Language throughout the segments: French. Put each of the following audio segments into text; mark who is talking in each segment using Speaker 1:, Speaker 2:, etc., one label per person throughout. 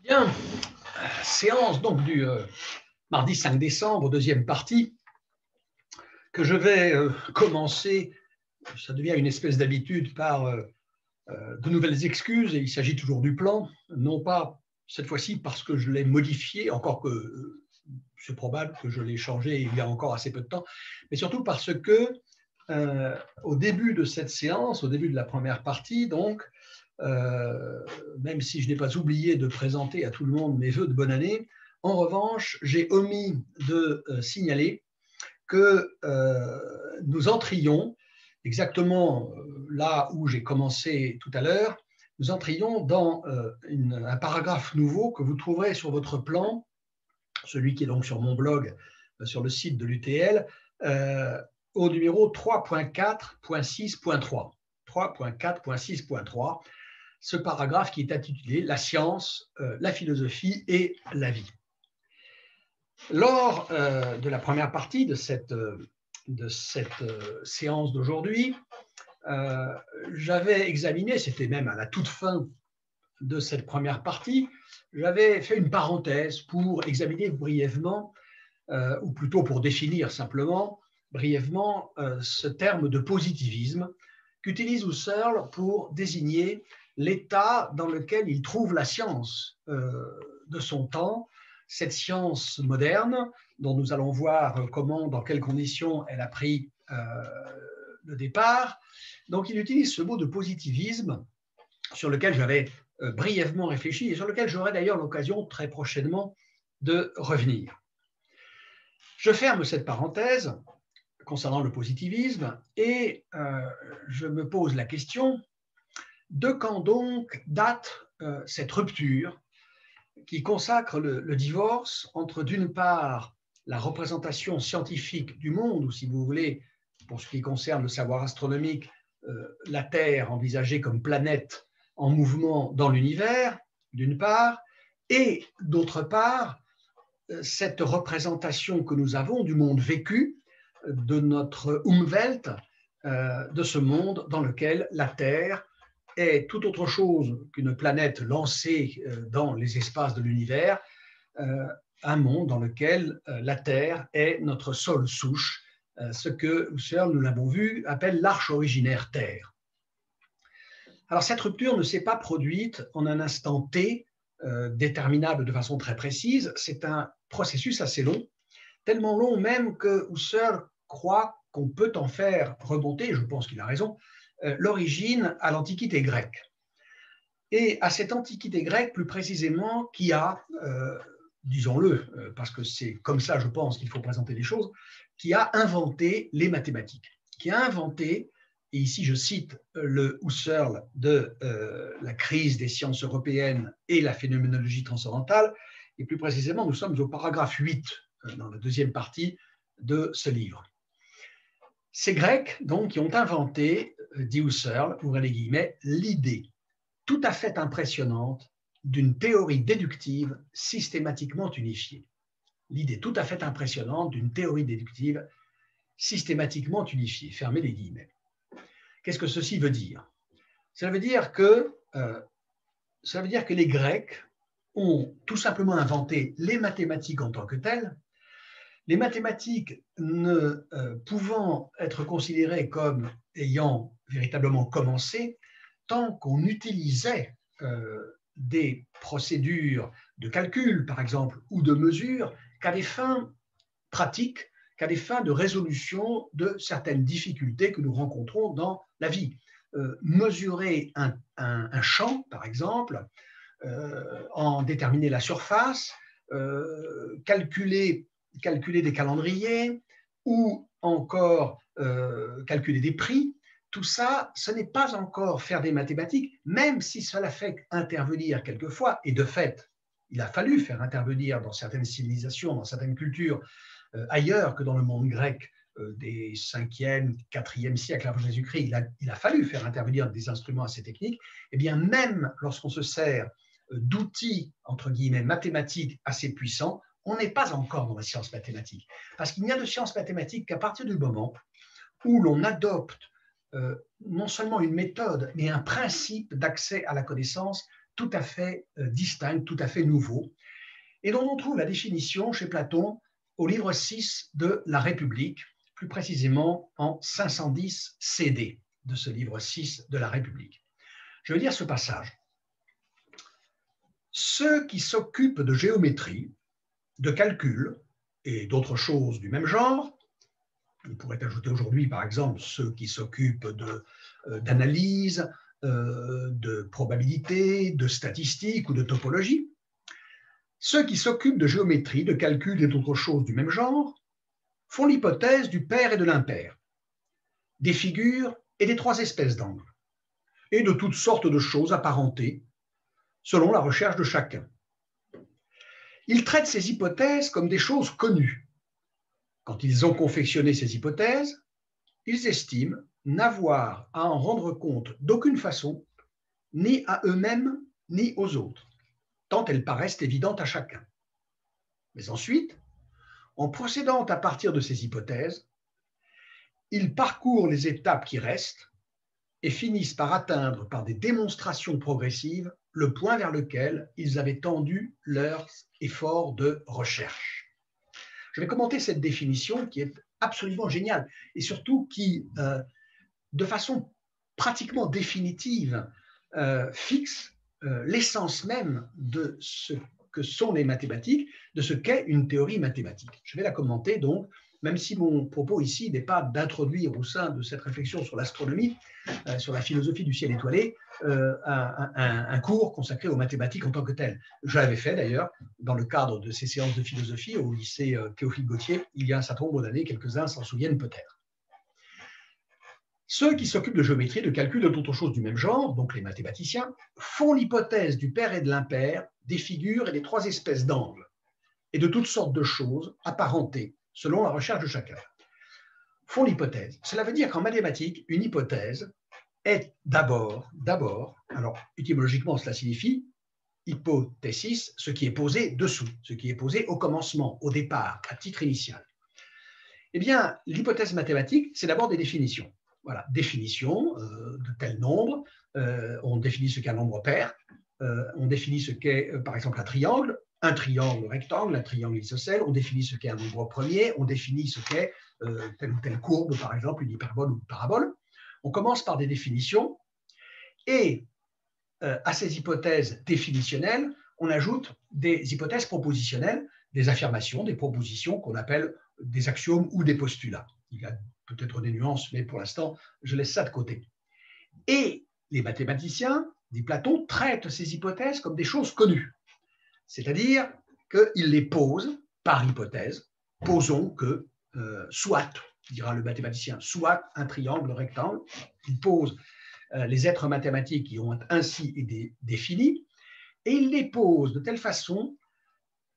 Speaker 1: Bien, séance donc du mardi 5 décembre, deuxième partie, que je vais commencer, ça devient une espèce d'habitude, par de nouvelles excuses, et il s'agit toujours du plan, non pas cette fois-ci parce que je l'ai modifié, encore que c'est probable que je l'ai changé il y a encore assez peu de temps, mais surtout parce que au début de cette séance, au début de la première partie, donc, même si je n'ai pas oublié de présenter à tout le monde mes vœux de bonne année, en revanche, j'ai omis de signaler que nous entrions exactement là où j'ai commencé tout à l'heure, nous entrions dans un paragraphe nouveau que vous trouverez sur votre plan, celui qui est donc sur mon blog, sur le site de l'UTL, au numéro 3.4.6.3. 3.4.6.3, ce paragraphe qui est intitulé « La science, la philosophie et la vie ». Lors de la première partie de cette séance d'aujourd'hui, j'avais examiné, c'était même à la toute fin de cette première partie, j'avais fait une parenthèse pour examiner brièvement, ou plutôt pour définir simplement brièvement ce terme de positivisme qu'utilise Husserl pour désigner l'état dans lequel il trouve la science de son temps, cette science moderne dont nous allons voir comment, dans quelles conditions elle a pris le départ. Donc il utilise ce mot de positivisme sur lequel j'avais brièvement réfléchi et sur lequel j'aurai d'ailleurs l'occasion très prochainement de revenir. Je ferme cette parenthèse concernant le positivisme et je me pose la question de quand donc date cette rupture qui consacre le divorce entre, d'une part, la représentation scientifique du monde, ou si vous voulez, pour ce qui concerne le savoir astronomique, la Terre envisagée comme planète en mouvement dans l'univers, d'une part, et d'autre part, cette représentation que nous avons du monde vécu, de notre Umwelt, de ce monde dans lequel la Terre est tout autre chose qu'une planète lancée dans les espaces de l'univers, un monde dans lequel la Terre est notre seule souche, ce que Husserl, nous l'avons vu, appelle l'arche originaire Terre. Alors cette rupture ne s'est pas produite en un instant T, déterminable de façon très précise, c'est un processus assez long, tellement long même que Husserl croit qu'on peut en faire remonter, je pense qu'il a raison, l'origine à l'Antiquité grecque. Et à cette Antiquité grecque, plus précisément, qui a, disons-le, parce que c'est comme ça, je pense, qu'il faut présenter les choses, qui a inventé les mathématiques, qui a inventé, et ici je cite le Husserl de la crise des sciences européennes et la phénoménologie transcendantale, et plus précisément, nous sommes au paragraphe 8, dans la deuxième partie de ce livre. Ces Grecs, donc, qui ont inventé, dit Husserl, ouvrez les guillemets, l'idée tout à fait impressionnante d'une théorie déductive systématiquement unifiée. L'idée tout à fait impressionnante d'une théorie déductive systématiquement unifiée. Fermez les guillemets. Qu'est-ce que ceci veut dire? Cela veut dire que les Grecs ont tout simplement inventé les mathématiques en tant que telles, les mathématiques ne pouvant être considérées comme ayant véritablement commencé tant qu'on utilisait des procédures de calcul, par exemple, ou de mesure, qu'à des fins pratiques, qu'à des fins de résolution de certaines difficultés que nous rencontrons dans la vie. Mesurer un champ, par exemple, en déterminer la surface, calculer des calendriers ou encore calculer des prix, tout ça, ce n'est pas encore faire des mathématiques, même si cela fait intervenir quelquefois, et de fait, il a fallu faire intervenir dans certaines civilisations, dans certaines cultures, ailleurs que dans le monde grec des 5e, 4e siècles avant Jésus-Christ, il a fallu faire intervenir des instruments assez techniques, et bien même lorsqu'on se sert d'outils, entre guillemets, mathématiques assez puissants, on n'est pas encore dans la science mathématique. Parce qu'il n'y a de science mathématique qu'à partir du moment où l'on adopte non seulement une méthode, mais un principe d'accès à la connaissance tout à fait distinct, tout à fait nouveau, et dont on trouve la définition chez Platon au livre 6 de la République, plus précisément en 510 CD de ce livre 6 de la République. Je veux dire ce passage. Ceux qui s'occupent de géométrie, de calcul et d'autres choses du même genre, on pourrait ajouter aujourd'hui par exemple ceux qui s'occupent d'analyse, de probabilité, de statistique ou de topologie, ceux qui s'occupent de géométrie, de calcul et d'autres choses du même genre, font l'hypothèse du pair et de l'impair, des figures et des trois espèces d'angles, et de toutes sortes de choses apparentées, selon la recherche de chacun. Ils traitent ces hypothèses comme des choses connues. Quand ils ont confectionné ces hypothèses, ils estiment n'avoir à en rendre compte d'aucune façon, ni à eux-mêmes, ni aux autres, tant elles paraissent évidentes à chacun. Mais ensuite, en procédant à partir de ces hypothèses, ils parcourent les étapes qui restent et finissent par atteindre, par des démonstrations progressives, le point vers lequel ils avaient tendu leur effort de recherche. Je vais commenter cette définition qui est absolument géniale et surtout qui, de façon pratiquement définitive, fixe l'essence même de ce que sont les mathématiques, de ce qu'est une théorie mathématique. Je vais la commenter donc, même si mon propos ici n'est pas d'introduire au sein de cette réflexion sur l'astronomie, sur la philosophie du ciel étoilé, un cours consacré aux mathématiques en tant que tel. Je l'avais fait d'ailleurs dans le cadre de ces séances de philosophie au lycée Théophile Gautier, il y a un certain nombre d'années, quelques-uns s'en souviennent peut-être. Ceux qui s'occupent de géométrie, de calcul et d'autres choses du même genre, donc les mathématiciens, font l'hypothèse du pair et de l'impair, des figures et des trois espèces d'angles, et de toutes sortes de choses apparentées, selon la recherche de chacun. Font l'hypothèse. Cela veut dire qu'en mathématiques, une hypothèse est d'abord, alors étymologiquement cela signifie hypothésis, ce qui est posé dessous, ce qui est posé au commencement, au départ, à titre initial. Eh bien, l'hypothèse mathématique, c'est d'abord des définitions. Voilà, définition de tel nombre, on définit ce qu'est un nombre pair, on définit ce qu'est par exemple un triangle rectangle, un triangle isocèle, on définit ce qu'est un nombre premier, on définit ce qu'est telle ou telle courbe, par exemple une hyperbole ou une parabole. On commence par des définitions et à ces hypothèses définitionnelles, on ajoute des hypothèses propositionnelles, des affirmations, des propositions qu'on appelle des axiomes ou des postulats. Il y a peut-être des nuances, mais pour l'instant, je laisse ça de côté. Et les mathématiciens, dit Platon, traitent ces hypothèses comme des choses connues. C'est-à-dire qu'ils les posent par hypothèse. Posons que soit, dira le mathématicien, soit un triangle rectangle. Il pose les êtres mathématiques qui ont ainsi été définis, et il les pose de telle façon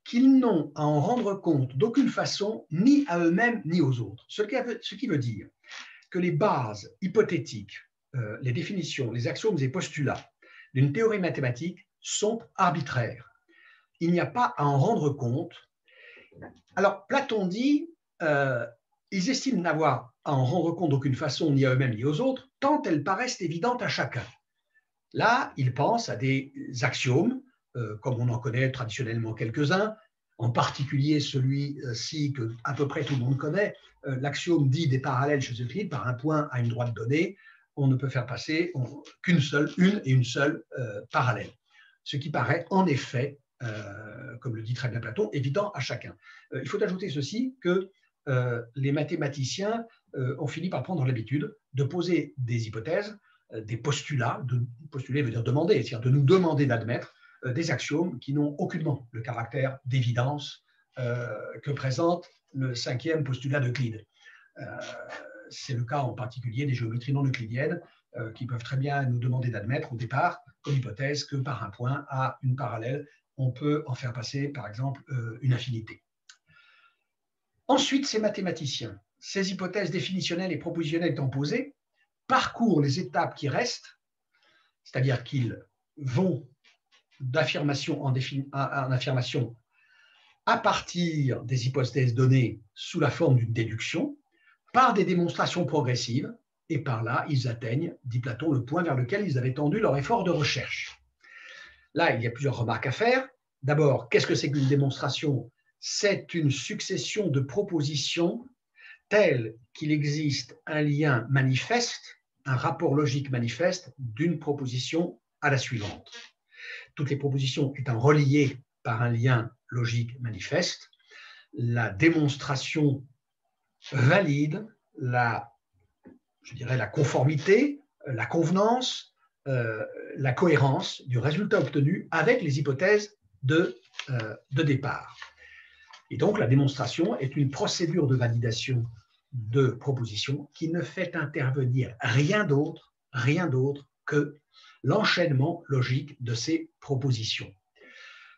Speaker 1: qu'ils n'ont à en rendre compte d'aucune façon, ni à eux-mêmes, ni aux autres. Ce qui veut dire que les bases hypothétiques, les définitions, les axiomes et postulats d'une théorie mathématique sont arbitraires. Il n'y a pas à en rendre compte. Alors, Platon dit, ils estiment n'avoir à en rendre compte d'aucune façon, ni à eux-mêmes, ni aux autres, tant elles paraissent évidentes à chacun. Là, il pense à des axiomes, comme on en connaît traditionnellement quelques-uns, en particulier celui-ci que à peu près tout le monde connaît, l'axiome dit des parallèles chez Euclide, par un point à une droite donnée, on ne peut faire passer qu'une seule parallèle. Ce qui paraît en effet, comme le dit très bien Platon, évident à chacun. Il faut ajouter ceci, que les mathématiciens ont fini par prendre l'habitude de poser des hypothèses, des postulats, postuler veut dire demander, c'est-à-dire de nous demander d'admettre des axiomes qui n'ont aucunement le caractère d'évidence que présente le cinquième postulat d'Euclide. C'est le cas en particulier des géométries non euclidiennes qui peuvent très bien nous demander d'admettre au départ comme hypothèse que par un point à une parallèle, on peut en faire passer par exemple une infinité. Ensuite, ces mathématiciens, ces hypothèses définitionnelles et propositionnelles étant posées, parcourent les étapes qui restent, c'est-à-dire qu'ils vont d'affirmation en affirmation à partir des hypothèses données sous la forme d'une déduction, par des démonstrations progressives, et par là, ils atteignent, dit Platon, le point vers lequel ils avaient tendu leur effort de recherche. là, il y a plusieurs remarques à faire. D'abord, qu'est-ce que c'est qu'une démonstration? C'est une succession de propositions telles qu'il existe un lien manifeste, un rapport logique manifeste d'une proposition à la suivante. Toutes les propositions étant reliées par un lien logique manifeste, la démonstration valide je dirais la conformité, la convenance, la cohérence du résultat obtenu avec les hypothèses de départ. Et donc, la démonstration est une procédure de validation de propositions qui ne fait intervenir rien d'autre que l'enchaînement logique de ces propositions.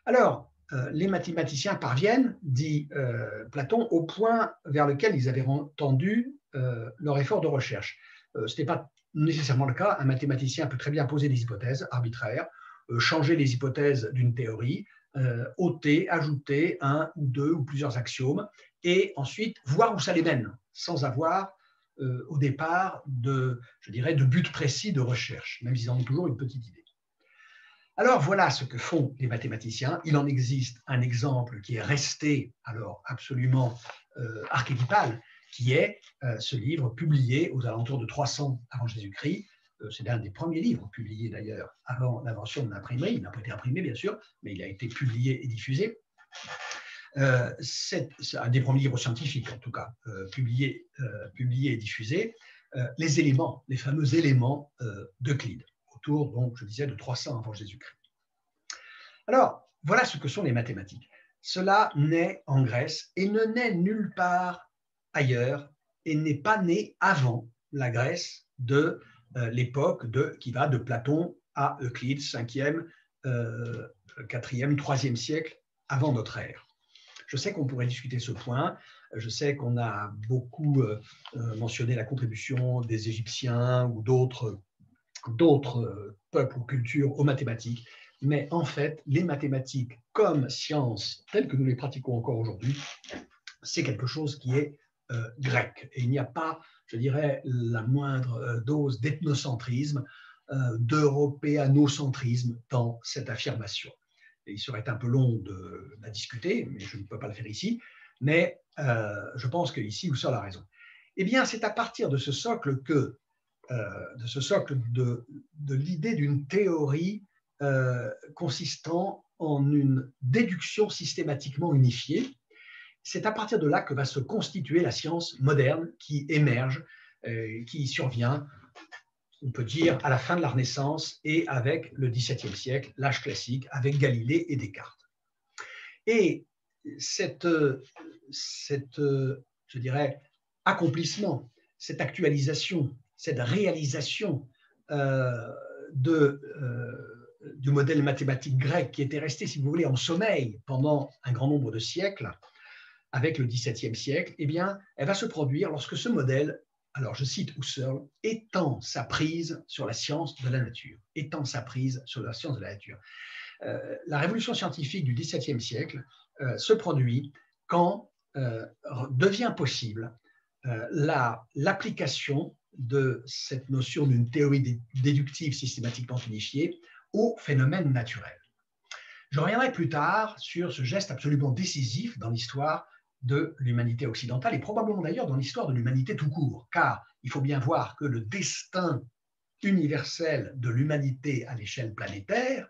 Speaker 1: Alors, les mathématiciens parviennent, dit Platon, au point vers lequel ils avaient tendu leur effort de recherche. Ce n'était pas nécessairement le cas. Un mathématicien peut très bien poser des hypothèses arbitraires, changer les hypothèses d'une théorie, ôter, ajouter un ou deux ou plusieurs axiomes, et ensuite voir où ça les mène, sans avoir au départ de but précis de recherche, même s'ils en ont toujours une petite idée. Alors voilà ce que font les mathématiciens. Il en existe un exemple qui est resté alors absolument archétypal, qui est ce livre publié aux alentours de 300 avant Jésus-Christ. C'est l'un des premiers livres publiés d'ailleurs avant l'invention de l'imprimerie. Il n'a pas été imprimé bien sûr, mais il a été publié et diffusé. C'est un des premiers livres scientifiques en tout cas, publié et diffusé. Les fameux éléments d'Euclide, autour, donc, je disais, de 300 avant Jésus-Christ. Alors, voilà ce que sont les mathématiques. Cela naît en Grèce et ne naît nulle part ailleurs et n'est pas né avant la Grèce de l'époque qui va de Platon à Euclide, 5e, 4e, 3e siècle avant notre ère. Je sais qu'on pourrait discuter ce point. Je sais qu'on a beaucoup mentionné la contribution des Égyptiens ou d'autres peuples ou cultures aux mathématiques. Mais en fait, les mathématiques comme sciences telles que nous les pratiquons encore aujourd'hui, c'est quelque chose qui est grec. Et il n'y a pas, je dirais, la moindre dose d'ethnocentrisme, d'européanocentrisme dans cette affirmation. Et il serait un peu long de la discuter, mais je ne peux pas le faire ici. Mais je pense qu'ici, vous savez la raison. Eh bien, c'est à partir de ce socle de l'idée d'une théorie consistant en une déduction systématiquement unifiée. C'est à partir de là que va se constituer la science moderne qui émerge, qui survient, on peut dire, à la fin de la Renaissance et avec le XVIIe siècle, l'âge classique, avec Galilée et Descartes. Et cette je dirais, accomplissement, cette actualisation, cette réalisation du modèle mathématique grec qui était resté, si vous voulez, en sommeil pendant un grand nombre de siècles, avec le XVIIe siècle, eh bien, elle va se produire lorsque ce modèle, alors je cite Husserl, étend sa prise sur la science de la nature. Étend sa prise sur la science de la nature. La révolution scientifique du XVIIe siècle se produit quand devient possible l'application de cette notion d'une théorie déductive systématiquement unifiée aux phénomènes naturels. Je reviendrai plus tard sur ce geste absolument décisif dans l'histoire de l'humanité occidentale et probablement d'ailleurs dans l'histoire de l'humanité tout court, car il faut bien voir que le destin universel de l'humanité à l'échelle planétaire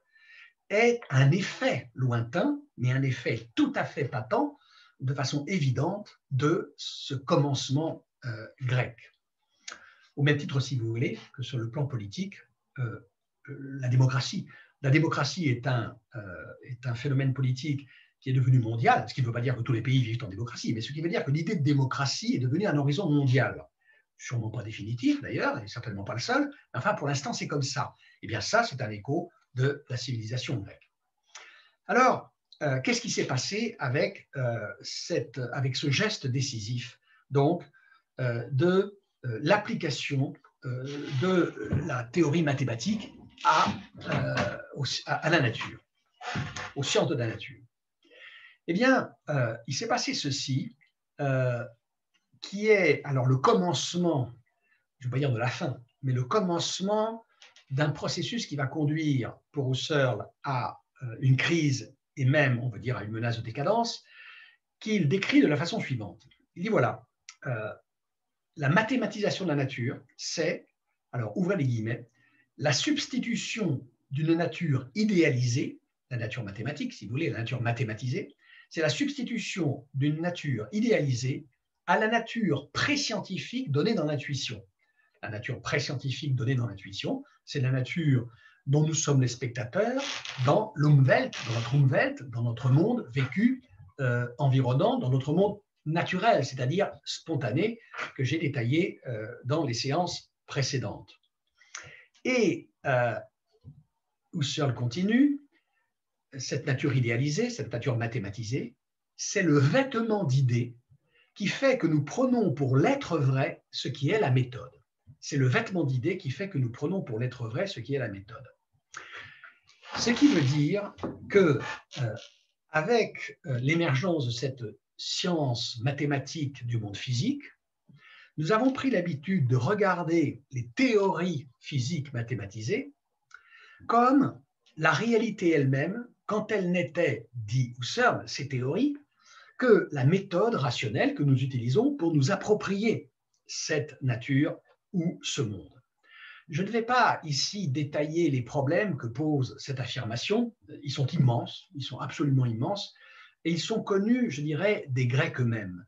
Speaker 1: est un effet lointain, mais un effet tout à fait patent, de façon évidente, de ce commencement grec. Au même titre, si vous voulez, que sur le plan politique, la démocratie. La démocratie est un phénomène politique qui est devenu mondial, ce qui ne veut pas dire que tous les pays vivent en démocratie, mais ce qui veut dire que l'idée de démocratie est devenue un horizon mondial. Sûrement pas définitif d'ailleurs, et certainement pas le seul, mais enfin pour l'instant c'est comme ça. Et bien ça, c'est un écho de la civilisation grecque. Alors, qu'est-ce qui s'est passé avec ce geste décisif, donc, de l'application de la théorie mathématique à la nature, aux sciences de la nature? Eh bien, il s'est passé ceci, qui est alors le commencement, je ne vais pas dire de la fin, mais le commencement d'un processus qui va conduire pour Husserl à une crise et même, on va dire, à une menace de décadence, qu'il décrit de la façon suivante. Il dit voilà, la mathématisation de la nature, c'est, alors ouvrez les guillemets, la substitution d'une nature idéalisée, la nature mathématique, si vous voulez, la nature mathématisée, c'est la substitution d'une nature idéalisée à la nature pré-scientifique donnée dans l'intuition. La nature pré-scientifique donnée dans l'intuition, c'est la nature dont nous sommes les spectateurs dans l'Umwelt, dans notre Umwelt, dans notre monde vécu environnant, dans notre monde naturel, c'est-à-dire spontané, que j'ai détaillé dans les séances précédentes. Et Husserl continue, cette nature idéalisée, cette nature mathématisée, c'est le vêtement d'idées qui fait que nous prenons pour l'être vrai ce qui est la méthode. C'est le vêtement d'idées qui fait que nous prenons pour l'être vrai ce qui est la méthode. Ce qui veut dire que, avec l'émergence de cette science mathématique du monde physique, nous avons pris l'habitude de regarder les théories physiques mathématisées comme la réalité elle-même, quand elle n'était, dit Husserl, ces théories, que la méthode rationnelle que nous utilisons pour nous approprier cette nature ou ce monde. Je ne vais pas ici détailler les problèmes que pose cette affirmation. Ils sont immenses, ils sont absolument immenses, et ils sont connus, je dirais, des Grecs eux-mêmes.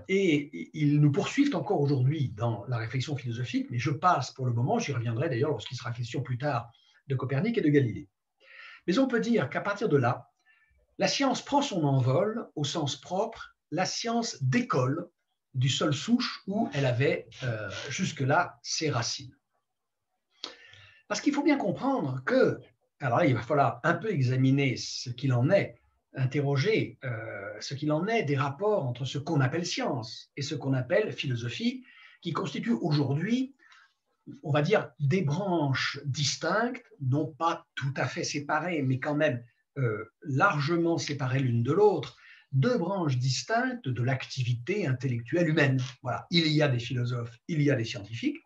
Speaker 1: Et ils nous poursuivent encore aujourd'hui dans la réflexion philosophique, mais je passe pour le moment, j'y reviendrai d'ailleurs lorsqu'il sera question plus tard de Copernic et de Galilée. Mais on peut dire qu'à partir de là, la science prend son envol au sens propre, la science décolle du sol souche où elle avait jusque-là ses racines. Parce qu'il faut bien comprendre que, alors là, il va falloir un peu examiner ce qu'il en est, interroger ce qu'il en est des rapports entre ce qu'on appelle science et ce qu'on appelle philosophie, qui constituent aujourd'hui, on va dire, des branches distinctes, non pas tout à fait séparées, mais quand même largement séparées l'une de l'autre, deux branches distinctes de l'activité intellectuelle humaine. Voilà, il y a des philosophes, il y a des scientifiques.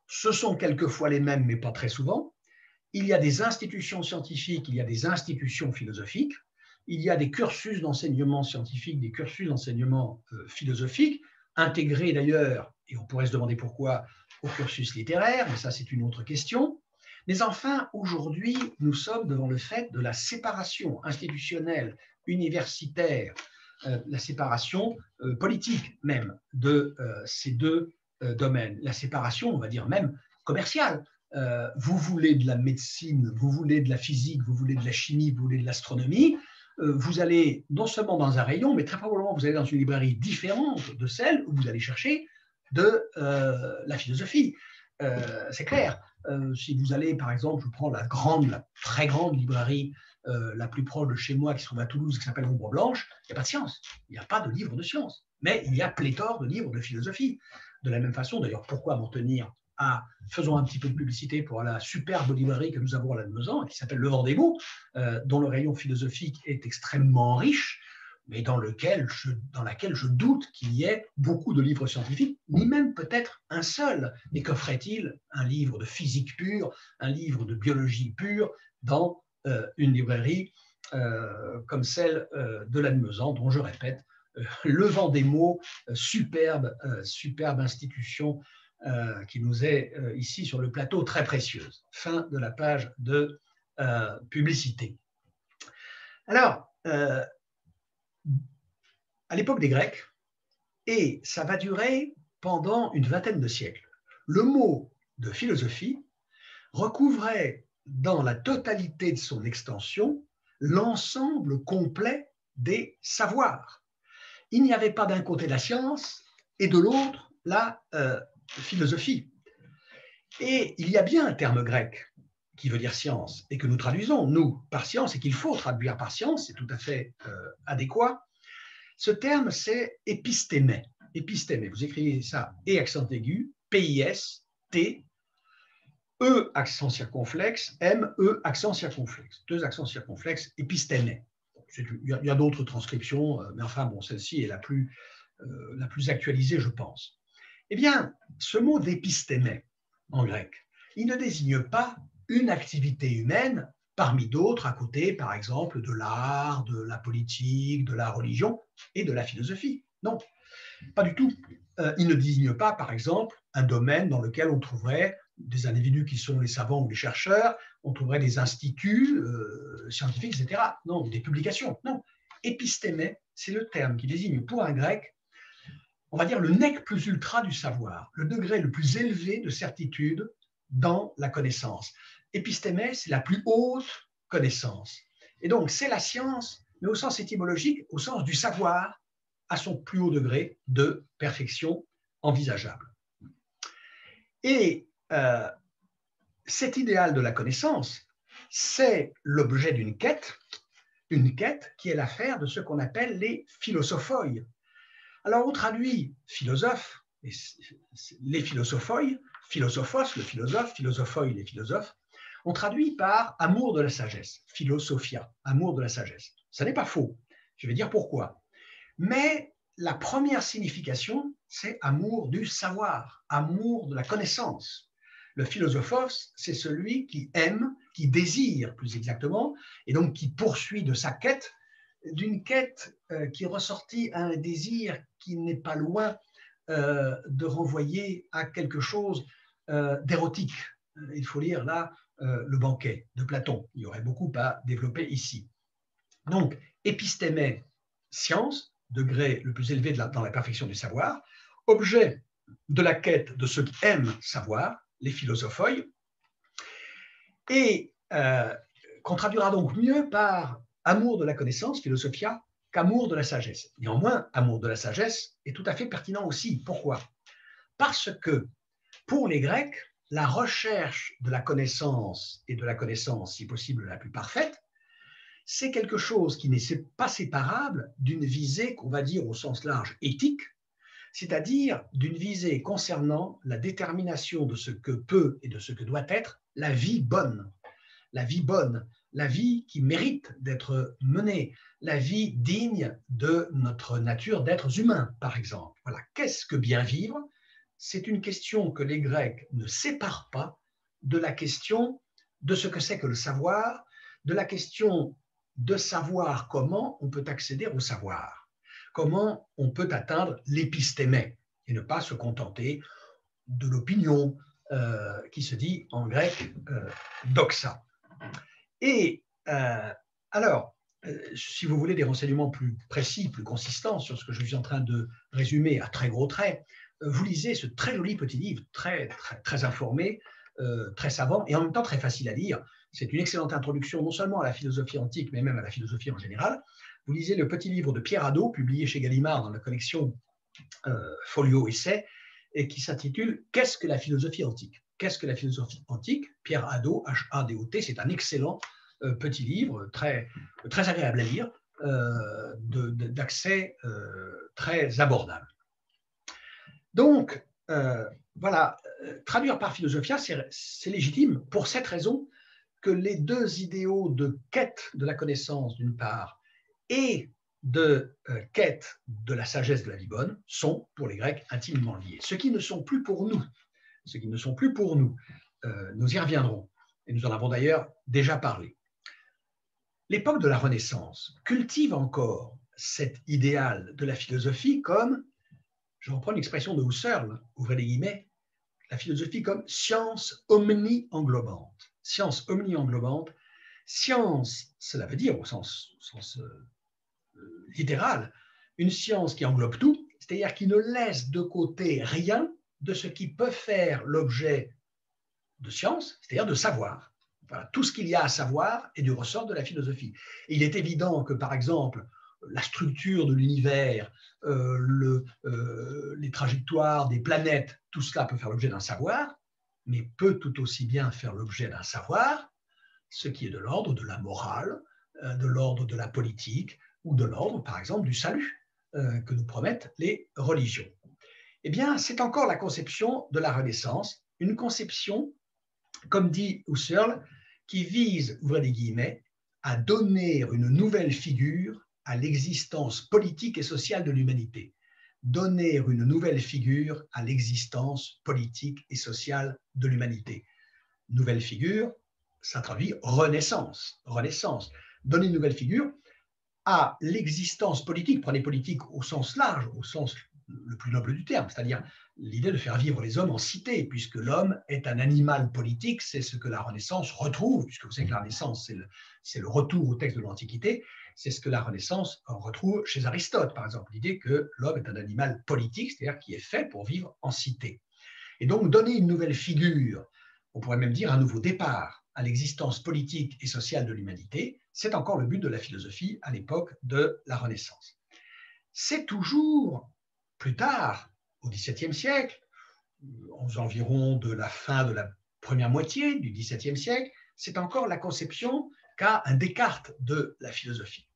Speaker 1: Ce sont quelquefois les mêmes, mais pas très souvent. Il y a des institutions scientifiques, il y a des institutions philosophiques, il y a des cursus d'enseignement scientifique, des cursus d'enseignement philosophique, intégrés d'ailleurs, et on pourrait se demander pourquoi, au cursus littéraire, mais ça c'est une autre question. Mais enfin, aujourd'hui, nous sommes devant le fait de la séparation institutionnelle, universitaire, la séparation politique même de ces deux domaines. La séparation, on va dire même commerciale. Vous voulez de la médecine, vous voulez de la physique, vous voulez de la chimie, vous voulez de l'astronomie, vous allez non seulement dans un rayon, mais très probablement vous allez dans une librairie différente de celle où vous allez chercher de la philosophie. C'est clair. Si vous allez, par exemple, je prends la très grande librairie la plus proche de chez moi qui se trouve à Toulouse, qui s'appelle Ombre Blanche, il n'y a pas de science, il n'y a pas de livre de science, mais il y a pléthore de livres de philosophie. De la même façon, d'ailleurs, pourquoi m'en tenir à, faisons un petit peu de publicité pour la superbe librairie que nous avons à Lannemezan, qui s'appelle Le Vent des mots, dont le rayon philosophique est extrêmement riche, mais dans laquelle je doute qu'il y ait beaucoup de livres scientifiques, ni même peut-être un seul. Et que ferait-il un livre de physique pure, un livre de biologie pure dans une librairie comme celle de Lannemezan, dont je répète, Le Vent des mots, superbe institution qui nous est ici sur le plateau très précieuse. Fin de la page de publicité. Alors, à l'époque des Grecs, et ça va durer pendant une vingtaine de siècles, le mot de philosophie recouvrait dans la totalité de son extension l'ensemble complet des savoirs. Il n'y avait pas d'un côté la science et de l'autre la philosophie. Et il y a bien un terme grec qui veut dire science et que nous traduisons, nous, par science et qu'il faut traduire par science, c'est tout à fait adéquat. Ce terme, c'est épistémé. Épistémé, vous écrivez ça E accent aigu, P-I-S-T, E accent circonflexe, M, E accent circonflexe. Deux accents circonflexes, épistémé. Il y a d'autres transcriptions, mais enfin, bon, celle-ci est la plus actualisée, je pense. Eh bien, ce mot d'épistémé, en grec, il ne désigne pas une activité humaine parmi d'autres à côté, par exemple, de l'art, de la politique, de la religion et de la philosophie. Non, pas du tout. Il ne désigne pas, par exemple, un domaine dans lequel on trouverait des individus qui sont les savants ou les chercheurs, on trouverait des instituts scientifiques, etc. Non, des publications. Non. Épistémé, c'est le terme qui désigne pour un grec, on va dire le nec plus ultra du savoir, le degré le plus élevé de certitude dans la connaissance. Épistémé, c'est la plus haute connaissance. Et donc, c'est la science, mais au sens étymologique, au sens du savoir, à son plus haut degré de perfection envisageable. Et cet idéal de la connaissance, c'est l'objet d'une quête qui est l'affaire de ce qu'on appelle les philosophoi. Alors on traduit philosophe, les philosophoi, philosophos, le philosophe, philosophoi, les philosophes, on traduit par amour de la sagesse, philosophia, amour de la sagesse. Ça n'est pas faux, je vais dire pourquoi. Mais la première signification, c'est amour du savoir, amour de la connaissance. Le philosophos, c'est celui qui aime, qui désire plus exactement, et donc qui poursuit de sa quête, d'une quête qui est ressortie à un désir qui n'est pas loin de renvoyer à quelque chose d'érotique. Il faut lire là le banquet de Platon. Il y aurait beaucoup à développer ici. Donc, épistémé, science, degré le plus élevé dans la perfection du savoir, objet de la quête de ceux qui aiment savoir, les philosophoi, et qu'on traduira donc mieux par amour de la connaissance, philosophia, qu'amour de la sagesse. Néanmoins, amour de la sagesse est tout à fait pertinent aussi. Pourquoi? Parce que pour les Grecs, la recherche de la connaissance, et de la connaissance, si possible, la plus parfaite, c'est quelque chose qui n'est pas séparable d'une visée qu'on va dire au sens large éthique, c'est-à-dire d'une visée concernant la détermination de ce que peut et de ce que doit être la vie bonne. La vie bonne, la vie qui mérite d'être menée, la vie digne de notre nature d'êtres humains, par exemple. Voilà. Qu'est-ce que bien vivre? C'est une question que les Grecs ne séparent pas de la question de ce que c'est que le savoir, de la question de savoir comment on peut accéder au savoir, comment on peut atteindre l'épistémé et ne pas se contenter de l'opinion qui se dit en grec doxa. Et alors, si vous voulez des renseignements plus précis, plus consistants sur ce que je suis en train de résumer à très gros traits, vous lisez ce très joli petit livre, très informé, très savant et en même temps très facile à lire. C'est une excellente introduction non seulement à la philosophie antique, mais même à la philosophie en général. Vous lisez le petit livre de Pierre Hadot, publié chez Gallimard dans la collection Folio Essai, et qui s'intitule « Qu'est-ce que la philosophie antique ?» Qu'est-ce que la philosophie antique? Pierre Hadot, H-A-D-O-T, c'est un excellent petit livre, très agréable à lire, d'accès très abordable. Donc, voilà, traduire par philosophia, c'est légitime pour cette raison que les deux idéaux de quête de la connaissance, d'une part, et de quête de la sagesse de la vie bonne sont, pour les Grecs, intimement liés. Ce qui ne sont plus pour nous, nous y reviendrons, et nous en avons d'ailleurs déjà parlé. L'époque de la Renaissance cultive encore cet idéal de la philosophie comme, je reprends l'expression de Husserl, ouvrez les guillemets, la philosophie comme science omni-englobante. Science omni-englobante, science, cela veut dire au sens littéral, une science qui englobe tout, c'est-à-dire qui ne laisse de côté rien de ce qui peut faire l'objet de science, c'est-à-dire de savoir. Voilà, tout ce qu'il y a à savoir est du ressort de la philosophie. Et il est évident que, par exemple, la structure de l'univers, les trajectoires des planètes, tout cela peut faire l'objet d'un savoir, mais peut tout aussi bien faire l'objet d'un savoir, ce qui est de l'ordre de la morale, de l'ordre de la politique, ou de l'ordre, par exemple, du salut que nous promettent les religions. Eh bien, c'est encore la conception de la Renaissance, une conception, comme dit Husserl, qui vise, ouvrez les guillemets, à donner une nouvelle figure à l'existence politique et sociale de l'humanité. Donner une nouvelle figure à l'existence politique et sociale de l'humanité. nouvelle figure, ça traduit renaissance. Renaissance. Donner une nouvelle figure à l'existence politique, prenez politique au sens large, au sens le plus noble du terme, c'est-à-dire l'idée de faire vivre les hommes en cité, puisque l'homme est un animal politique, c'est ce que la Renaissance retrouve, puisque vous savez que la Renaissance, c'est le retour au texte de l'Antiquité, c'est ce que la Renaissance retrouve chez Aristote, par exemple, l'idée que l'homme est un animal politique, c'est-à-dire qui est fait pour vivre en cité. Et donc, donner une nouvelle figure, on pourrait même dire un nouveau départ à l'existence politique et sociale de l'humanité, c'est encore le but de la philosophie à l'époque de la Renaissance. C'est toujours plus tard, au XVIIe siècle, aux environs de la fin de la première moitié du XVIIe siècle, c'est encore la conception qu'a un Descartes de la philosophie.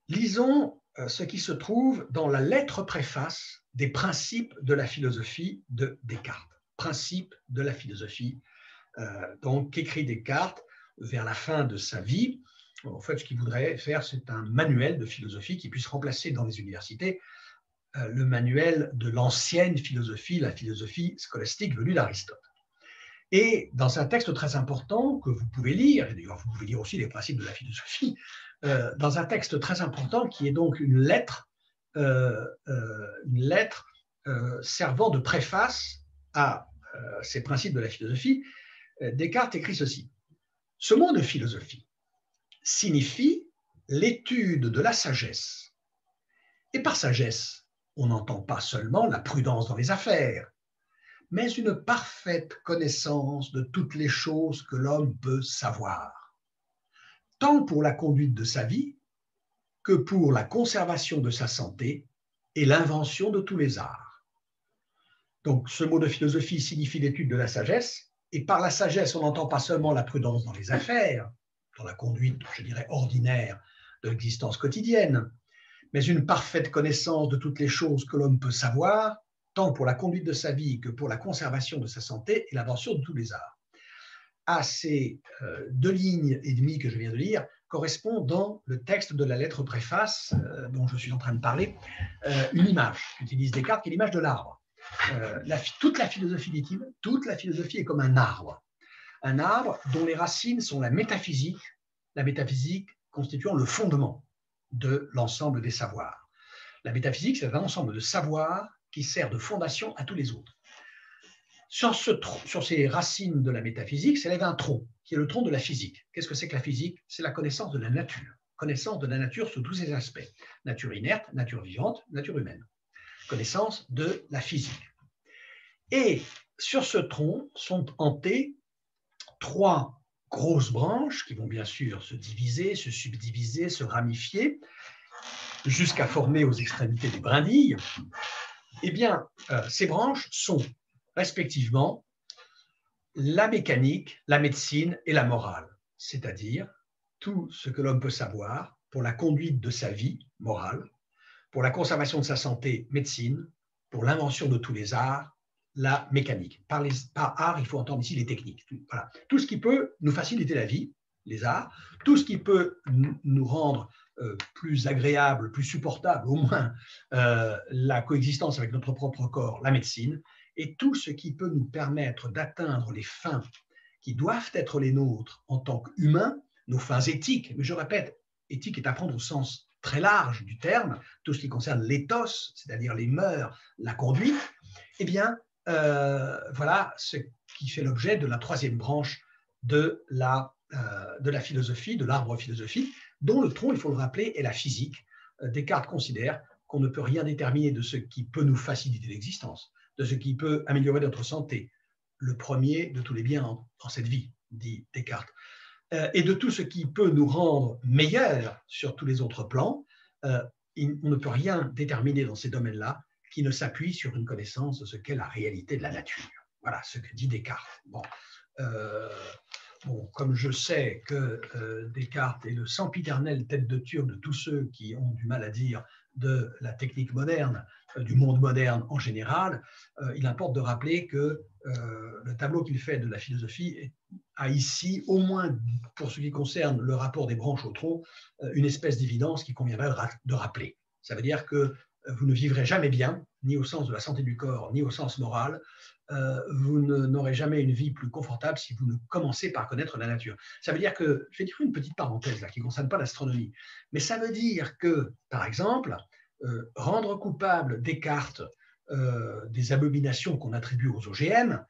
Speaker 1: Lisons ce qui se trouve dans la lettre préface des principes de la philosophie de Descartes. Principes de la philosophie, donc qu'écrit Descartes vers la fin de sa vie. En fait, ce qu'il voudrait faire, c'est un manuel de philosophie qui puisse remplacer dans les universités le manuel de l'ancienne philosophie, la philosophie scolastique venue d'Aristote. Et dans un texte très important que vous pouvez lire, et d'ailleurs vous pouvez lire aussi les principes de la philosophie, dans un texte très important qui est donc une lettre servant de préface à ces principes de la philosophie, Descartes écrit ceci. Ce mot de philosophie signifie l'étude de la sagesse. Et par sagesse, on n'entend pas seulement la prudence dans les affaires, mais une parfaite connaissance de toutes les choses que l'homme peut savoir, tant pour la conduite de sa vie que pour la conservation de sa santé et l'invention de tous les arts. Donc, ce mot de philosophie signifie l'étude de la sagesse, et par la sagesse, on n'entend pas seulement la prudence dans les affaires, dans la conduite, je dirais, ordinaire de l'existence quotidienne, mais une parfaite connaissance de toutes les choses que l'homme peut savoir, tant pour la conduite de sa vie que pour la conservation de sa santé et l'invention de tous les arts. À ces 2 lignes et demie que je viens de lire, correspond dans le texte de la lettre préface dont je suis en train de parler, une image qu'utilise Descartes, qui est l'image de l'arbre. Toute la philosophie, dit-il, toute la philosophie est comme un arbre dont les racines sont la métaphysique constituant le fondement de l'ensemble des savoirs. La métaphysique, c'est un ensemble de savoirs qui sert de fondation à tous les autres. Sur ces racines de la métaphysique s'élève un tronc, qui est le tronc de la physique. Qu'est-ce que c'est que la physique? C'est la connaissance de la nature. Connaissance de la nature sous tous ses aspects. Nature inerte, nature vivante, nature humaine. Connaissance de la physique. Et sur ce tronc sont plantées 3 grosses branches qui vont bien sûr se diviser, se subdiviser, se ramifier, jusqu'à former aux extrémités des brindilles. Eh bien, ces branches sont respectivement la mécanique, la médecine et la morale, c'est-à-dire tout ce que l'homme peut savoir pour la conduite de sa vie, morale, pour la conservation de sa santé, médecine, pour l'invention de tous les arts, la mécanique. Par art, il faut entendre ici les techniques. Voilà. Tout ce qui peut nous faciliter la vie, les arts, tout ce qui peut nous rendre plus agréable, plus supportable, au moins la coexistence avec notre propre corps, la médecine, et tout ce qui peut nous permettre d'atteindre les fins qui doivent être les nôtres en tant qu'humains, nos fins éthiques. Mais je répète, éthique est à prendre au sens très large du terme, tout ce qui concerne l'éthos, c'est-à-dire les mœurs, la conduite. Eh bien, voilà ce qui fait l'objet de la 3e branche de la philosophie, de l'arbre philosophique, dont le tronc, il faut le rappeler, est la physique. Descartes considère qu'on ne peut rien déterminer de ce qui peut nous faciliter l'existence, de ce qui peut améliorer notre santé, le premier de tous les biens dans cette vie, dit Descartes, et de tout ce qui peut nous rendre meilleurs sur tous les autres plans. On ne peut rien déterminer dans ces domaines-là qui ne s'appuie sur une connaissance de ce qu'est la réalité de la nature. Voilà ce que dit Descartes. Bon, comme je sais que Descartes est le sempiternel tête de turc de tous ceux qui ont du mal à dire de la technique moderne, du monde moderne en général, il importe de rappeler que le tableau qu'il fait de la philosophie a ici, au moins pour ce qui concerne le rapport des branches au tronc, une espèce d'évidence qu'il conviendrait de rappeler. Ça veut dire que vous ne vivrez jamais bien, ni au sens de la santé du corps, ni au sens moral. Vous n'aurez jamais une vie plus confortable si vous ne commencez par connaître la nature. Ça veut dire que, je vais dire une petite parenthèse là, qui ne concerne pas l'astronomie, mais ça veut dire que, par exemple, rendre coupable Descartes des abominations qu'on attribue aux OGM,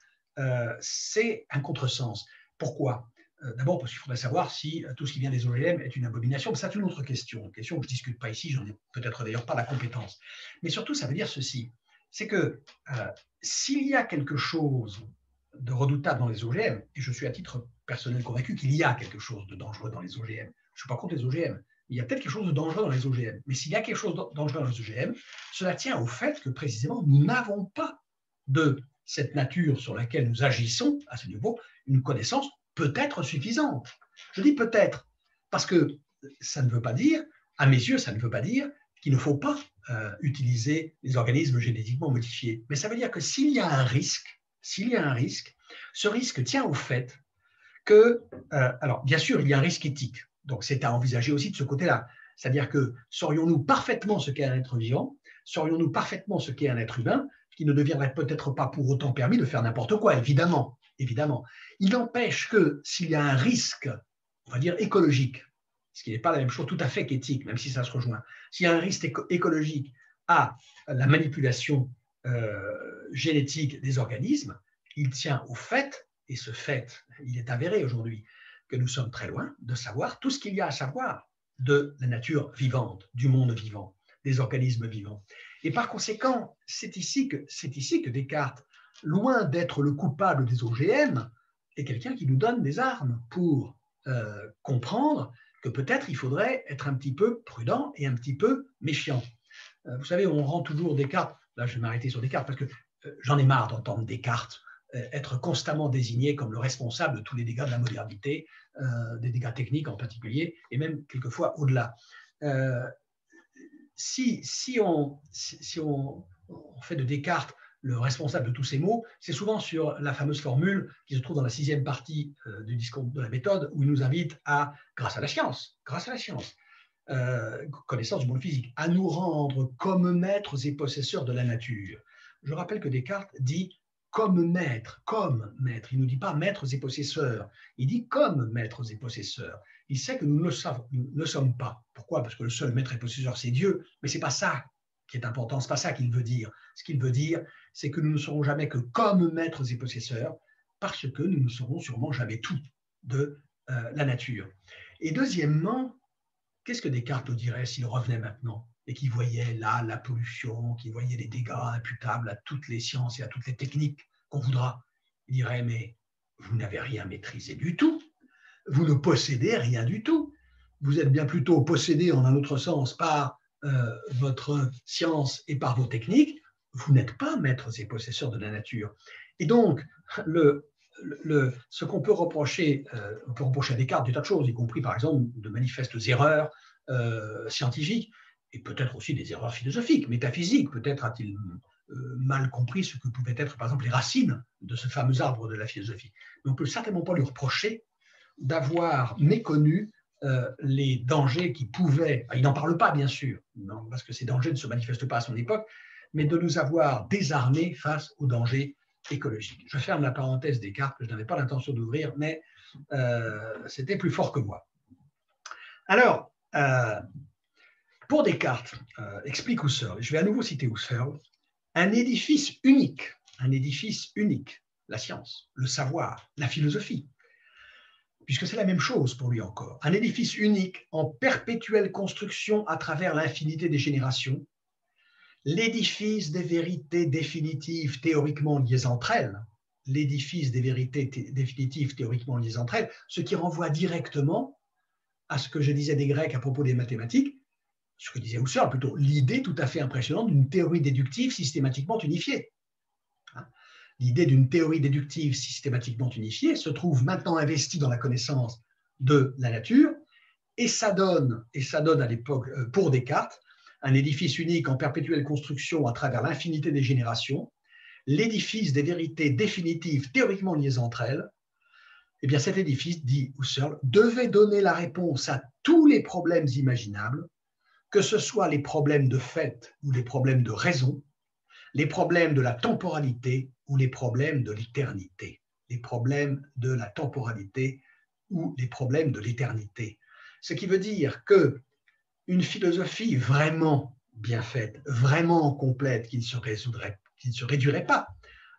Speaker 1: c'est un contresens. Pourquoi? D'abord parce qu'il faudrait savoir si tout ce qui vient des OGM est une abomination. C'est une autre question, une question que je ne discute pas ici, j'en ai peut-être d'ailleurs pas la compétence. Mais surtout, ça veut dire ceci, c'est que s'il y a quelque chose de redoutable dans les OGM, et je suis à titre personnel convaincu qu'il y a quelque chose de dangereux dans les OGM, je ne suis pas contre les OGM, il y a peut-être quelque chose de dangereux dans les OGM, mais s'il y a quelque chose de dangereux dans les OGM, cela tient au fait que précisément nous n'avons pas de cette nature sur laquelle nous agissons à ce niveau une connaissance peut-être suffisante. Je dis peut-être, parce que ça ne veut pas dire, à mes yeux, ça ne veut pas dire qu'il ne faut pas utiliser les organismes génétiquement modifiés. Mais ça veut dire que s'il y a un risque, ce risque tient au fait que, alors bien sûr, il y a un risque éthique, donc c'est à envisager aussi de ce côté-là. C'est-à-dire que saurions-nous parfaitement ce qu'est un être vivant, saurions-nous parfaitement ce qu'est un être humain, qui ne deviendrait peut-être pas pour autant permis de faire n'importe quoi, évidemment. Évidemment. Il n'empêche que s'il y a un risque, on va dire écologique, ce qui n'est pas la même chose tout à fait qu'éthique, même si ça se rejoint, s'il y a un risque écologique à la manipulation génétique des organismes, il tient au fait, et ce fait, il est avéré aujourd'hui, que nous sommes très loin de savoir tout ce qu'il y a à savoir de la nature vivante, du monde vivant, des organismes vivants. Et par conséquent, c'est ici que Descartes, loin d'être le coupable des OGM, est quelqu'un qui nous donne des armes pour comprendre que peut-être il faudrait être un petit peu prudent et un petit peu méfiant. Vous savez, on rend toujours Descartes, là je vais m'arrêter sur Descartes parce que j'en ai marre d'entendre Descartes être constamment désigné comme le responsable de tous les dégâts de la modernité, des dégâts techniques en particulier, et même quelquefois au-delà. Si on fait de Descartes le responsable de tous ces maux, c'est souvent sur la fameuse formule qui se trouve dans la 6e partie du discours de la méthode, où il nous invite à, grâce à la science, connaissance du monde physique, à nous rendre comme maîtres et possesseurs de la nature. Je rappelle que Descartes dit comme maître. Il ne nous dit pas maîtres et possesseurs, il dit comme maîtres et possesseurs. Il sait que nous ne le sommes pas. Pourquoi? Parce que le seul maître et possesseur, c'est Dieu, mais ce n'est pas ça qui est important, ce n'est pas ça qu'il veut dire. Ce qu'il veut dire, c'est que nous ne serons jamais que comme maîtres et possesseurs, parce que nous ne serons sûrement jamais tout de la nature. Et deuxièmement, qu'est-ce que Descartes nous dirait s'il revenait maintenant et qu'il voyait là la pollution, qu'il voyait les dégâts imputables à toutes les sciences et à toutes les techniques qu'on voudra? Il dirait, mais vous n'avez rien maîtrisé du tout, vous ne possédez rien du tout, vous êtes bien plutôt possédé en un autre sens par votre science et par vos techniques, vous n'êtes pas maîtres et possesseurs de la nature. Et donc, ce qu'on peut reprocher, on peut reprocher à Descartes des tas de choses, y compris par exemple de manifestes erreurs scientifiques, et peut-être aussi des erreurs philosophiques, métaphysiques. Peut-être a-t-il mal compris ce que pouvaient être par exemple les racines de ce fameux arbre de la philosophie. Mais on ne peut certainement pas lui reprocher d'avoir méconnu les dangers qui pouvaient, il n'en parle pas bien sûr, non, parce que ces dangers ne se manifestent pas à son époque, mais de nous avoir désarmés face aux dangers écologiques. Je ferme la parenthèse Descartes, que je n'avais pas l'intention d'ouvrir, mais c'était plus fort que moi. Alors, pour Descartes, explique Husserl, je vais à nouveau citer Husserl, un édifice unique, la science, le savoir, la philosophie, puisque c'est la même chose pour lui encore, un édifice unique en perpétuelle construction à travers l'infinité des générations, l'édifice des vérités définitives théoriquement liées entre elles, ce qui renvoie directement à ce que je disais des Grecs à propos des mathématiques, ce que disait Husserl plutôt, l'idée tout à fait impressionnante d'une théorie déductive systématiquement unifiée. L'idée d'une théorie déductive systématiquement unifiée se trouve maintenant investie dans la connaissance de la nature, et ça donne à l'époque, pour Descartes, un édifice unique en perpétuelle construction à travers l'infinité des générations, l'édifice des vérités définitives théoriquement liées entre elles. Eh bien, cet édifice, dit Husserl, devait donner la réponse à tous les problèmes imaginables, que ce soit les problèmes de fait ou les problèmes de raison, les problèmes de la temporalité ou les problèmes de l'éternité. Les problèmes de la temporalité ou les problèmes de l'éternité. Ce qui veut dire qu'une philosophie vraiment bien faite, vraiment complète, qui ne se réduirait pas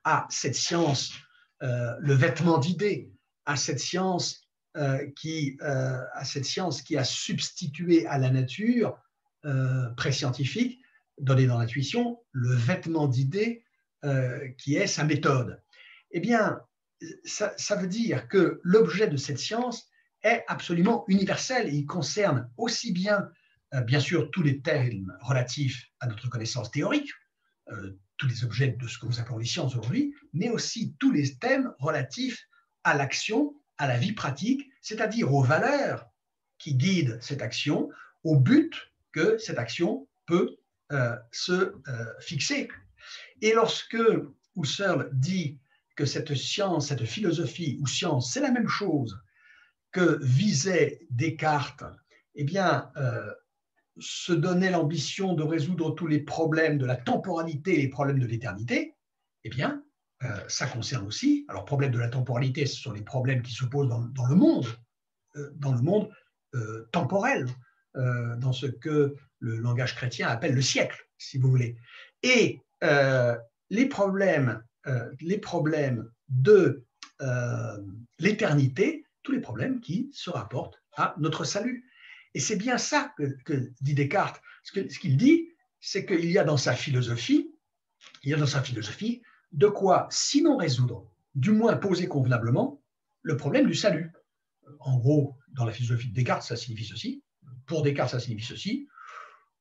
Speaker 1: à cette science, le vêtement d'idées, à cette science qui a substitué à la nature pré-scientifique, donnée dans l'intuition, le vêtement d'idées qui est sa méthode. Eh bien, ça veut dire que l'objet de cette science est absolument universel et il concerne aussi bien sûr, tous les termes relatifs à notre connaissance théorique, tous les objets de ce que nous appelons les sciences aujourd'hui, mais aussi tous les thèmes relatifs à l'action, à la vie pratique, c'est-à-dire aux valeurs qui guident cette action, au but que cette action peut se fixer. Et lorsque Husserl dit que cette science, cette philosophie ou science, c'est la même chose que visait Descartes, eh bien, se donnait l'ambition de résoudre tous les problèmes de la temporalité et les problèmes de l'éternité, eh bien, ça concerne aussi, alors problème de la temporalité, ce sont les problèmes qui se posent dans le monde temporel, dans ce que le langage chrétien appelle le siècle, si vous voulez. Et les problèmes de l'éternité, tous les problèmes qui se rapportent à notre salut. Et c'est bien ça que dit Descartes. Ce qu'il dit, c'est qu'il y a dans sa philosophie, de quoi, sinon résoudre, du moins poser convenablement, le problème du salut. En gros, dans la philosophie de Descartes, ça signifie ceci. Pour Descartes, ça signifie ceci.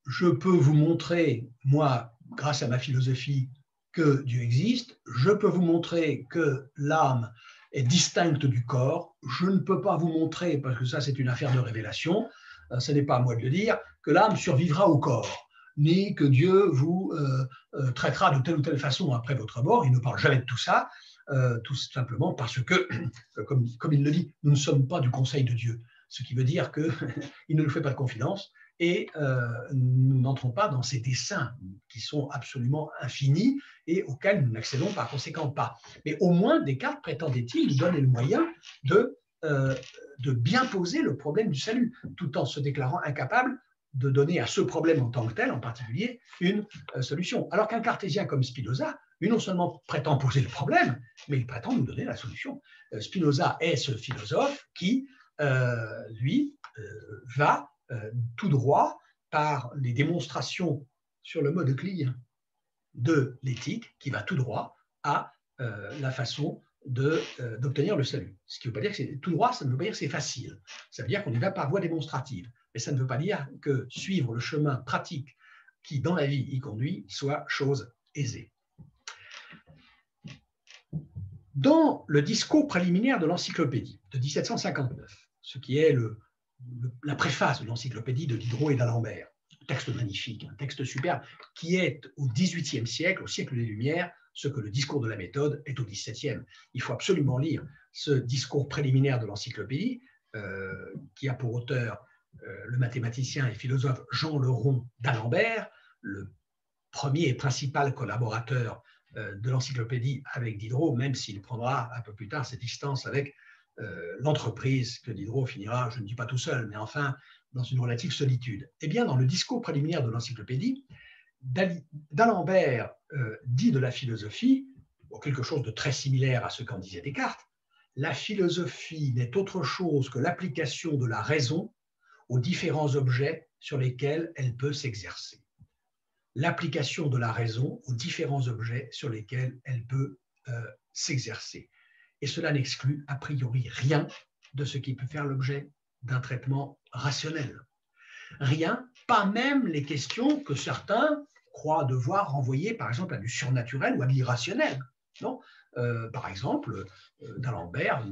Speaker 1: Je peux vous montrer, moi, grâce à ma philosophie, que Dieu existe. Je peux vous montrer que l'âme est distincte du corps. Je ne peux pas vous montrer, parce que ça, c'est une affaire de révélation, ce n'est pas à moi de le dire, que l'âme survivra au corps, ni que Dieu vous traitera de telle ou telle façon après votre mort. Il ne parle jamais de tout ça, tout simplement parce que, comme il le dit, nous ne sommes pas du conseil de Dieu, ce qui veut dire qu'il ne nous fait pas de confidence et nous n'entrons pas dans ses desseins qui sont absolument infinis et auxquels nous n'accédons par conséquent pas. Mais au moins, Descartes, prétendait-il, nous donne le moyen de bien poser le problème du salut, tout en se déclarant incapable de donner à ce problème en tant que tel, en particulier, une solution. Alors qu'un cartésien comme Spinoza, lui non seulement prétend poser le problème, mais il prétend nous donner la solution. Spinoza est ce philosophe qui, lui, va tout droit par les démonstrations sur le mode clé de l'éthique, qui va tout droit à la façon d'obtenir le salut. Ce qui ne veut pas dire que c'est tout droit, ça ne veut pas dire que c'est facile. Ça veut dire qu'on y va par voie démonstrative. Mais ça ne veut pas dire que suivre le chemin pratique qui, dans la vie, y conduit, soit chose aisée. Dans le discours préliminaire de l'encyclopédie de 1759, ce qui est la préface de l'encyclopédie de Diderot et d'Alembert, un texte magnifique, un texte superbe, qui est au XVIIIe siècle, au siècle des Lumières, ce que le discours de la méthode est au XVIIe. Il faut absolument lire ce discours préliminaire de l'encyclopédie, qui a pour auteur le mathématicien et philosophe Jean Leron d'Alembert, le premier et principal collaborateur de l'encyclopédie avec Diderot, même s'il prendra un peu plus tard ses distances avec l'entreprise que Diderot finira, je ne dis pas tout seul, mais enfin dans une relative solitude. Eh bien, dans le discours préliminaire de l'encyclopédie, d'Alembert dit de la philosophie, quelque chose de très similaire à ce qu'en disait Descartes, la philosophie n'est autre chose que l'application de la raison aux différents objets sur lesquels elle peut s'exercer. L'application de la raison aux différents objets sur lesquels elle peut s'exercer. Et cela n'exclut a priori rien de ce qui peut faire l'objet d'un traitement rationnel. Rien, pas même les questions que certains croient devoir renvoyer, par exemple, à du surnaturel ou à de l'irrationnel. Non, par exemple, d'Alembert,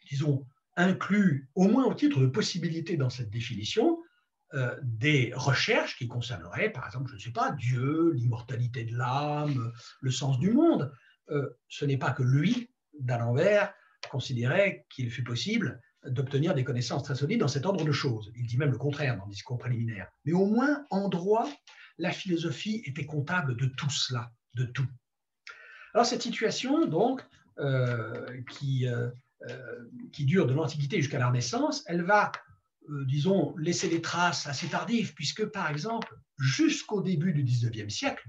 Speaker 1: disons, inclut, au moins au titre de possibilité dans cette définition, des recherches qui concerneraient, par exemple, je ne sais pas, Dieu, l'immortalité de l'âme, le sens du monde. Ce n'est pas que lui, d'Alembert, considérait qu'il fût possible d'obtenir des connaissances très solides dans cet ordre de choses. Il dit même le contraire dans le discours préliminaire. Mais au moins, en droit, la philosophie était comptable de tout cela, de tout. Alors cette situation, donc, qui dure de l'Antiquité jusqu'à la Renaissance, elle va, disons, laisser des traces assez tardives, puisque, par exemple, jusqu'au début du XIXe siècle,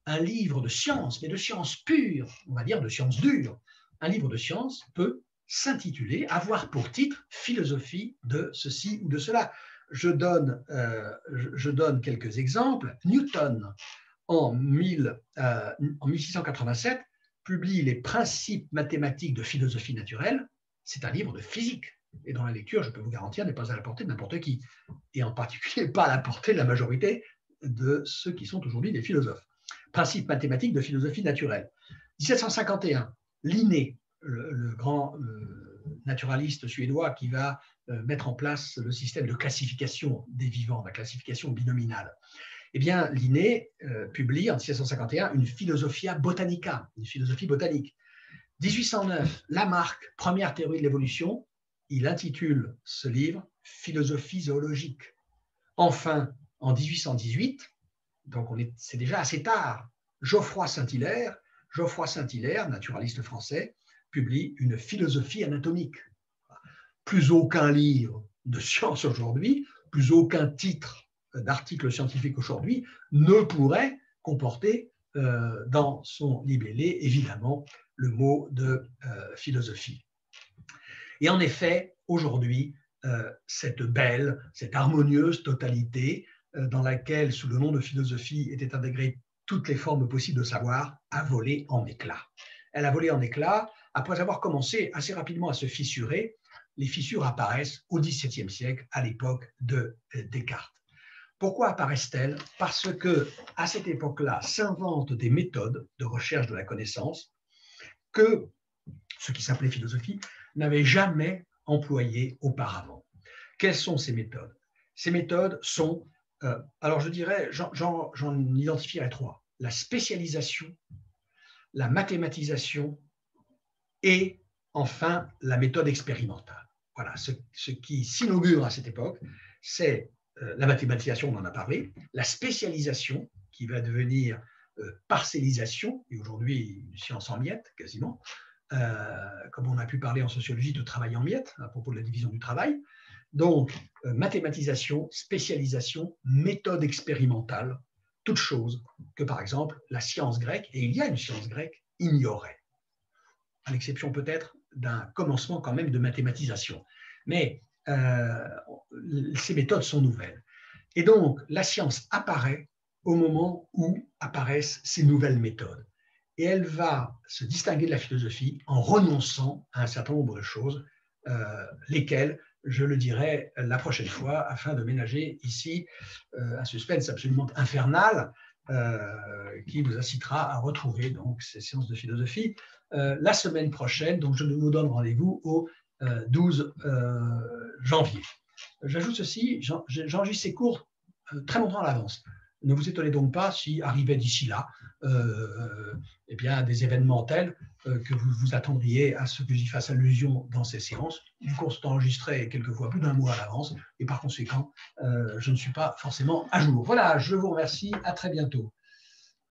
Speaker 1: un livre de sciences, mais de sciences pures, on va dire de sciences dures, un livre de sciences peut s'intituler, avoir pour titre « Philosophie de ceci ou de cela ». Je donne quelques exemples. Newton, en 1687, publie les principes mathématiques de philosophie naturelle. C'est un livre de physique. Et dans la lecture, je peux vous garantir, n'est pas à la portée de n'importe qui. Et en particulier, pas à la portée de la majorité de ceux qui sont aujourd'hui des philosophes. Principes mathématiques de philosophie naturelle. 1751, Linné, le grand naturaliste suédois qui va mettre en place le système de classification des vivants, la classification binominale. Eh bien, Linné publie en 1751 une Philosophia Botanica, une philosophie botanique. 1809, Lamarck, première théorie de l'évolution, il intitule ce livre Philosophie zoologique. Enfin, en 1818, donc c'est déjà assez tard, Geoffroy Saint-Hilaire, naturaliste français, publie une philosophie anatomique. Plus aucun livre de science aujourd'hui, plus aucun titre d'article scientifique aujourd'hui ne pourrait comporter dans son libellé, évidemment, le mot de philosophie. Et en effet, aujourd'hui, cette belle, cette harmonieuse totalité dans laquelle, sous le nom de philosophie, étaient intégrées toutes les formes possibles de savoir, a volé en éclats. Elle a volé en éclats après avoir commencé assez rapidement à se fissurer. Les fissures apparaissent au XVIIe siècle, à l'époque de Descartes. Pourquoi apparaissent-elles? Parce qu'à cette époque-là s'inventent des méthodes de recherche de la connaissance que ce qui s'appelait philosophie n'avait jamais employées auparavant. Quelles sont ces méthodes? Ces méthodes sont, alors je dirais, j'en identifierai trois. La spécialisation, la mathématisation et enfin la méthode expérimentale. Voilà, ce qui s'inaugure à cette époque, c'est la mathématisation, on en a parlé, la spécialisation qui va devenir parcellisation, et aujourd'hui une science en miettes quasiment, comme on a pu parler en sociologie de travail en miettes à propos de la division du travail. Donc, mathématisation, spécialisation, méthode expérimentale, toutes choses que par exemple la science grecque, et il y a une science grecque, ignorait. À l'exception peut-être d'un commencement quand même de mathématisation. Mais ces méthodes sont nouvelles. Et donc, la science apparaît au moment où apparaissent ces nouvelles méthodes. Et elle va se distinguer de la philosophie en renonçant à un certain nombre de choses, lesquelles, je le dirai la prochaine fois, afin de ménager ici un suspense absolument infernal qui vous incitera à retrouver donc, ces séances de philosophie la semaine prochaine. Donc, je vous donne rendez-vous au 12 janvier. J'ajoute ceci, j'enregistre ces cours très longtemps à l'avance. Ne vous étonnez donc pas si arrivait d'ici là eh bien, des événements tels que vous vous attendriez à ce que j'y fasse allusion dans ces séances. Les cours sont enregistrés quelquefois plus d'un mois à l'avance et par conséquent, je ne suis pas forcément à jour. Voilà, je vous remercie, à très bientôt.